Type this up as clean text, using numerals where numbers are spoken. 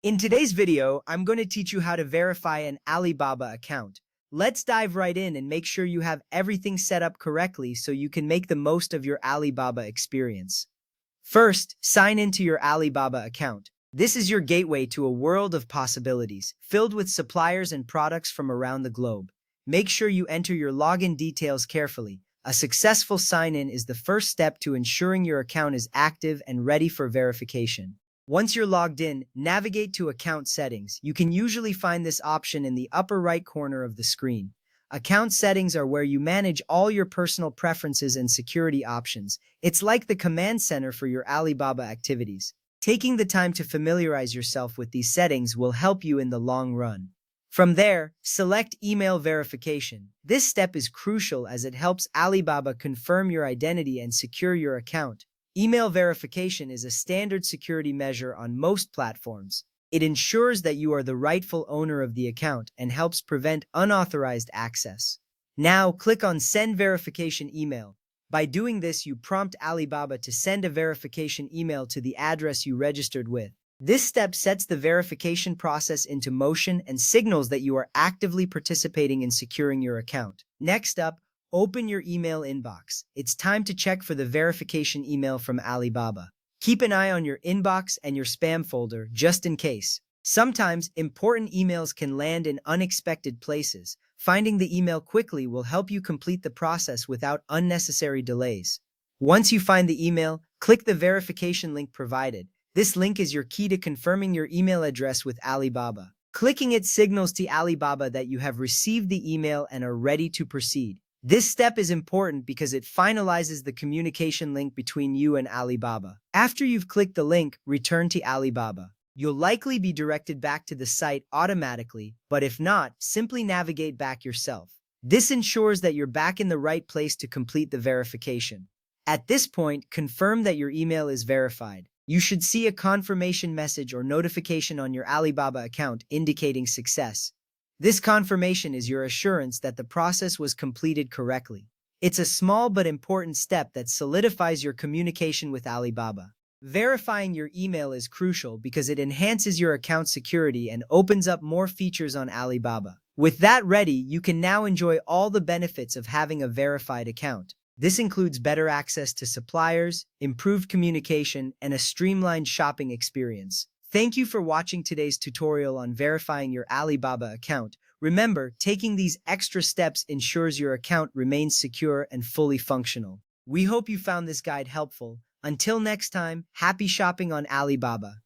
In today's video, I'm going to teach you how to verify an Alibaba account. Let's dive right in and make sure you have everything set up correctly so you can make the most of your Alibaba experience. First, sign into your Alibaba account. This is your gateway to a world of possibilities, filled with suppliers and products from around the globe. Make sure you enter your login details carefully. A successful sign-in is the first step to ensuring your account is active and ready for verification. Once you're logged in, navigate to Account Settings. You can usually find this option in the upper right corner of the screen. Account settings are where you manage all your personal preferences and security options. It's like the command center for your Alibaba activities. Taking the time to familiarize yourself with these settings will help you in the long run. From there, select Email Verification. This step is crucial as it helps Alibaba confirm your identity and secure your account. Email verification is a standard security measure on most platforms. It ensures that you are the rightful owner of the account and helps prevent unauthorized access. Now, click on Send Verification Email. By doing this, you prompt Alibaba to send a verification email to the address you registered with. This step sets the verification process into motion and signals that you are actively participating in securing your account. Next up, open your email inbox. It's time to check for the verification email from Alibaba. Keep an eye on your inbox and your spam folder just in case. Sometimes important emails can land in unexpected places. Finding the email quickly will help you complete the process without unnecessary delays. Once you find the email, click the verification link provided. This link is your key to confirming your email address with Alibaba. Clicking it signals to Alibaba that you have received the email and are ready to proceed. This step is important because it finalizes the communication link between you and Alibaba. After you've clicked the link, return to Alibaba. You'll likely be directed back to the site automatically, but if not, simply navigate back yourself. This ensures that you're back in the right place to complete the verification. At this point, confirm that your email is verified. You should see a confirmation message or notification on your Alibaba account indicating success. This confirmation is your assurance that the process was completed correctly. It's a small but important step that solidifies your communication with Alibaba. Verifying your email is crucial because it enhances your account security and opens up more features on Alibaba. With that ready, you can now enjoy all the benefits of having a verified account. This includes better access to suppliers, improved communication, and a streamlined shopping experience. Thank you for watching today's tutorial on verifying your Alibaba account. Remember, taking these extra steps ensures your account remains secure and fully functional. We hope you found this guide helpful. Until next time, happy shopping on Alibaba.